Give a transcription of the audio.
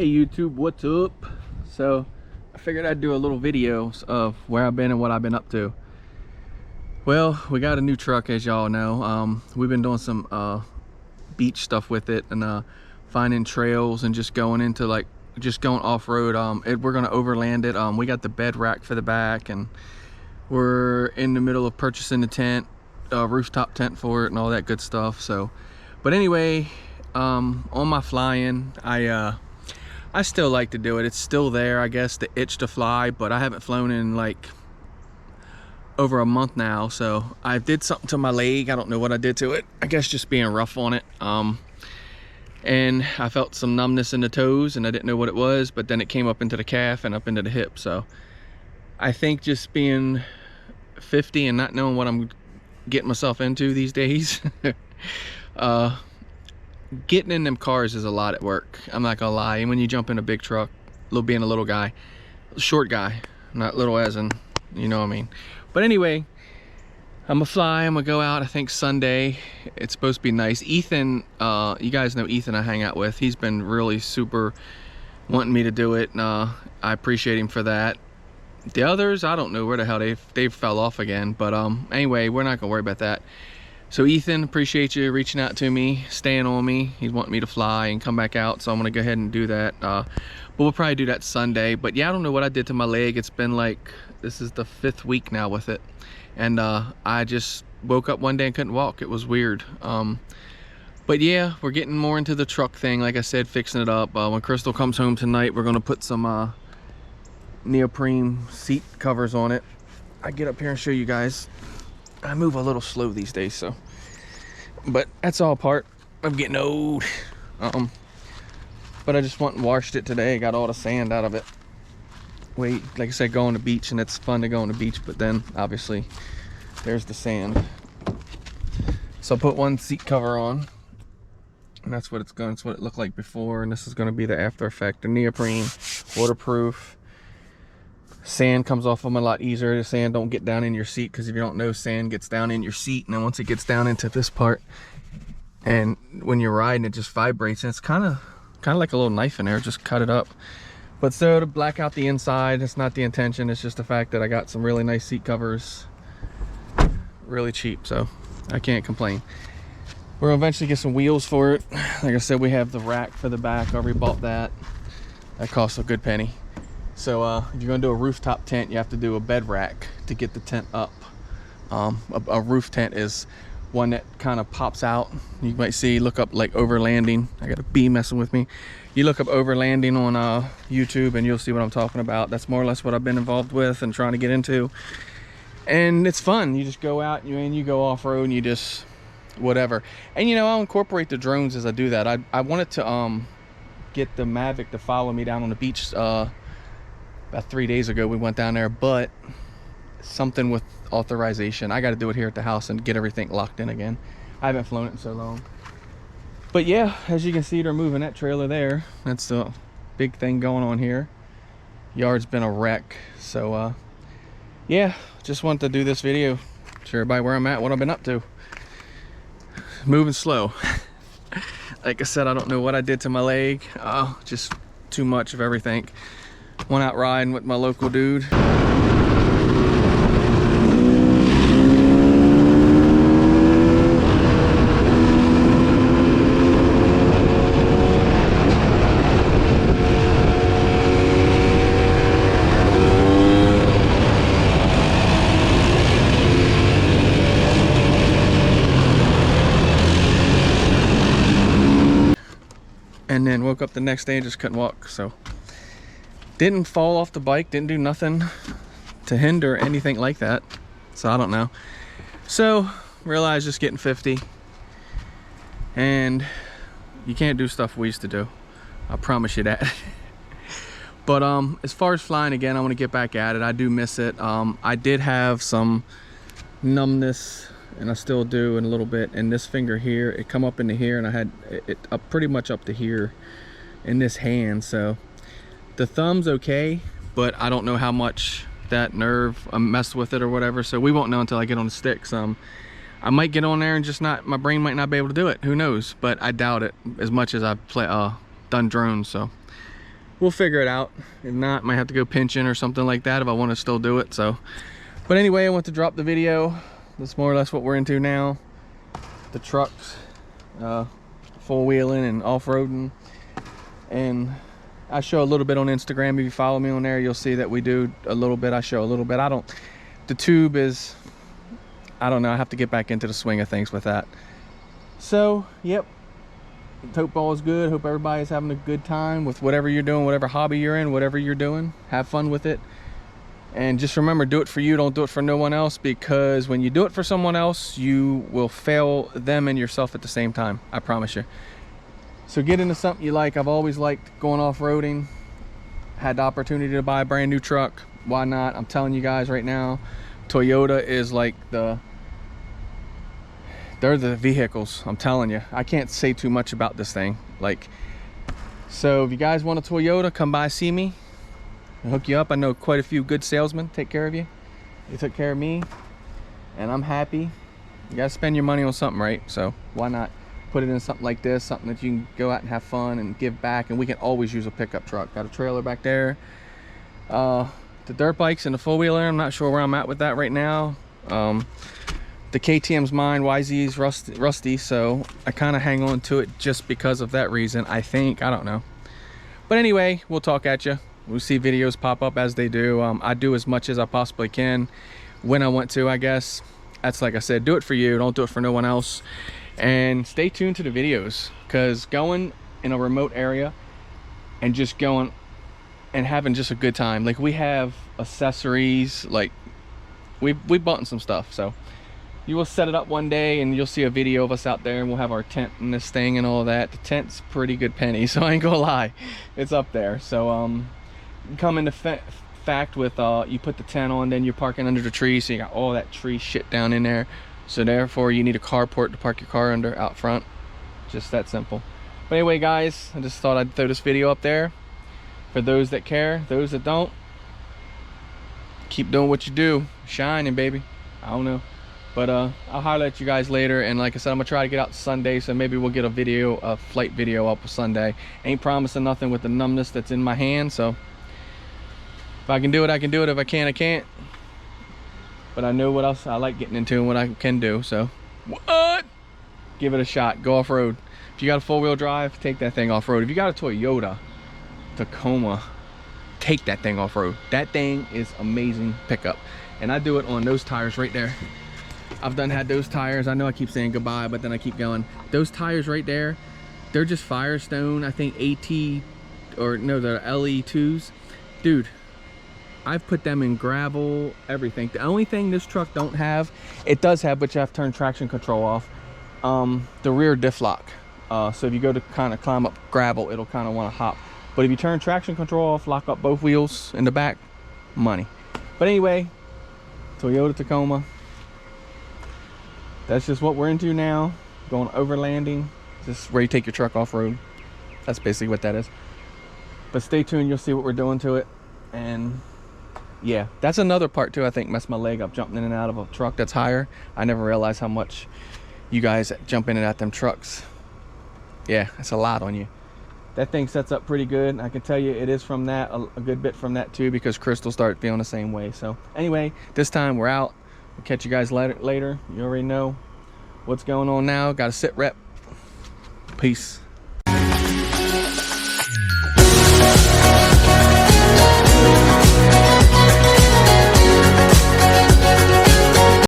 Hey YouTube, what's up? So I figured I'd do a little video of where I've been and what I've been up to. Well, we got a new truck, as y'all know. We've been doing some beach stuff with it and finding trails and just going into just going off-road. We're gonna overland it. We got the bed rack for the back, and we're in the middle of purchasing the tent, rooftop tent for it and all that good stuff. So, but anyway, on my flying, I still like to do it. It's still there, I guess, the itch to fly, but I haven't flown in like over a month now. So I did something to my leg. I don't know what I did to it. I guess just being rough on it. And I felt some numbness in the toes and I didn't know what it was, but then it came up into the calf and up into the hip. So I think just being 50 and not knowing what I'm getting myself into these days, getting in them cars is a lot at work. I'm not gonna lie. And when you jump in a big truck, being a little guy, short guy, not little as in, you know what I mean. But anyway, I'm gonna fly. I'm gonna go out, I think Sunday. It's supposed to be nice. Ethan, you guys know Ethan I hang out with. He's been really super wanting me to do it, and I appreciate him for that. The others, I don't know where the hell they fell off again. But anyway, we're not gonna worry about that. So Ethan, appreciate you reaching out to me, staying on me. He's wanting me to fly and come back out, so I'm gonna go ahead and do that. But we'll probably do that Sunday. But yeah, I don't know what I did to my leg. It's been like, this is the 5th week now with it. And I just woke up one day and couldn't walk. It was weird. But yeah, we're getting more into the truck thing. Like I said, fixing it up. When Crystal comes home tonight, we're gonna put some neoprene seat covers on it. I get up here and show you guys. I move a little slow these days, so, but that's all part of getting old. But I just went and washed it today. Got all the sand out of it. Wait, like I said, go on the beach, and it's fun to go on the beach, but then obviously there's the sand. So I put one seat cover on, and that's what it's what it looked like before, and this is going to be the after effect. The neoprene, waterproof. Sand comes off them a lot easier. The sand don't get down in your seat, because if you don't know, sand gets down in your seat, and then once it gets down into this part, and when you're riding, it just vibrates, and it's kind of like a little knife in there. Just cut it up. But so to black out the inside, it's not the intention. It's just the fact that I got some really nice seat covers, really cheap, so I can't complain. We'll eventually get some wheels for it. Like I said, we have the rack for the back. I already bought that. That costs a good penny. So if you're gonna do a rooftop tent, you have to do a bed rack to get the tent up. A roof tent is one that kind of pops out. You might see, look up like overlanding. I got a bee messing with me. You look up overlanding on YouTube and you'll see what I'm talking about. That's more or less what I've been involved with and trying to get into. And it's fun. You just go out and you go off-road and you just whatever. And you know, I'll incorporate the drones as I do that. I wanted to get the Mavic to follow me down on the beach. About 3 days ago we went down there, but something with authorization. I got to do it here at the house and get everything locked in again. I haven't flown it in so long. But yeah, as you can see, they're moving that trailer there. That's the big thing going on here. Yard's been a wreck. So yeah, just wanted to do this video, show everybody where I'm at, what I've been up to. Moving slow. Like I said, I don't know what I did to my leg. Just too much of everything. Went out riding with my local dude. And then woke up the next day and just couldn't walk. So didn't fall off the bike, didn't do nothing to hinder anything like that. So I don't know. So realized just getting 50, and you can't do stuff we used to do. I promise you that. But as far as flying again, I want to get back at it. I do miss it. I did have some numbness, and I still do in a little bit. And this finger here, it come up into here, and I had it up pretty much up to here in this hand. So the thumb's okay, but I don't know how much that nerve messed with it or whatever. So we won't know until I get on the sticks. I might get on there and just not, my brain might not be able to do it. Who knows? But I doubt it as much as I've done drones. So we'll figure it out. If not, might have to go pinching or something like that if I want to still do it. So, but anyway, I want to drop the video. That's more or less what we're into now. The trucks, four-wheeling and off-roading. And I show a little bit on Instagram. If you follow me on there, you'll see that we do a little bit. I show a little bit. The tube is, I don't know, I have to get back into the swing of things with that. So, yep. Hope all is good. Hope everybody's having a good time with whatever you're doing, whatever hobby you're in, whatever you're doing. Have fun with it. And just remember, do it for you, don't do it for no one else, because when you do it for someone else, you will fail them and yourself at the same time. I promise you. So get into something you like. I've always liked going off-roading. Had the opportunity to buy a brand new truck. Why not? I'm telling you guys right now, Toyota is like they're the vehicles. I'm telling you, I can't say too much about this thing. Like, so if you guys want a Toyota, come by, see me. I'll hook you up. I know quite a few good salesmen take care of you. They took care of me, and I'm happy. You gotta spend your money on something, right? So why not put it in something like this, something that you can go out and have fun and give back. And we can always use a pickup truck. Got a trailer back there. The dirt bikes and the four-wheeler, I'm not sure where I'm at with that right now. The KTM's mine, YZ's rusty, so I kind of hang on to it just because of that reason, I think. I don't know. But anyway, we'll talk at you. We'll see videos pop up as they do. I do as much as I possibly can when I want to, I guess. That's like I said, do it for you, don't do it for no one else. And stay tuned to the videos, because going in a remote area and just going and having just a good time. Like, we have accessories, like we bought some stuff, so you will set it up one day and you'll see a video of us out there, and we'll have our tent and this thing and all that. The tent's pretty good penny, so I ain't gonna lie, it's up there. So come into fact with you put the tent on, then you're parking under the tree, so you got all that tree shit down in there, so therefore you need a carport to park your car under out front. Just that simple. But anyway, guys, I just thought I'd throw this video up there for those that care. Those that don't, keep doing what you do, shining, baby. I don't know, but I'll holler at you guys later. And like I said, I'm gonna try to get out Sunday, so maybe we'll get a flight video up Sunday. Ain't promising nothing with the numbness that's in my hand, so if I can do it, I can do it. If I can't, I can't. But I know what else I like getting into and what I can do, so what? Give it a shot. Go off-road. If you got a four-wheel drive, take that thing off-road. If you got a Toyota Tacoma, take that thing off-road. That thing is amazing pickup. And I do it on those tires right there. I've had those tires. I know I keep saying goodbye, but then I keep going. Those tires right there, they're just Firestone, I think AT, or no, they're LE2s. Dude, I've put them in gravel, everything. The only thing this truck don't have, it does have, but you have to turn traction control off, the rear diff lock. So if you go to kind of climb up gravel, it'll kind of want to hop. But if you turn traction control off, lock up both wheels in the back, money. But anyway, Toyota Tacoma. That's just what we're into now. Going overlanding, just where you take your truck off-road. That's basically what that is. But stay tuned, you'll see what we're doing to it. And yeah, that's another part too, I think, messed my leg up, jumping in and out of a truck that's higher. I never realized how much you guys jump in and out them trucks. Yeah, that's a lot on you. That thing sets up pretty good. I can tell you it is from that, a good bit from that too, because Crystal started feeling the same way. So anyway, this time we're out. We'll catch you guys later. You already know what's going on now. Got to sit rep. Peace.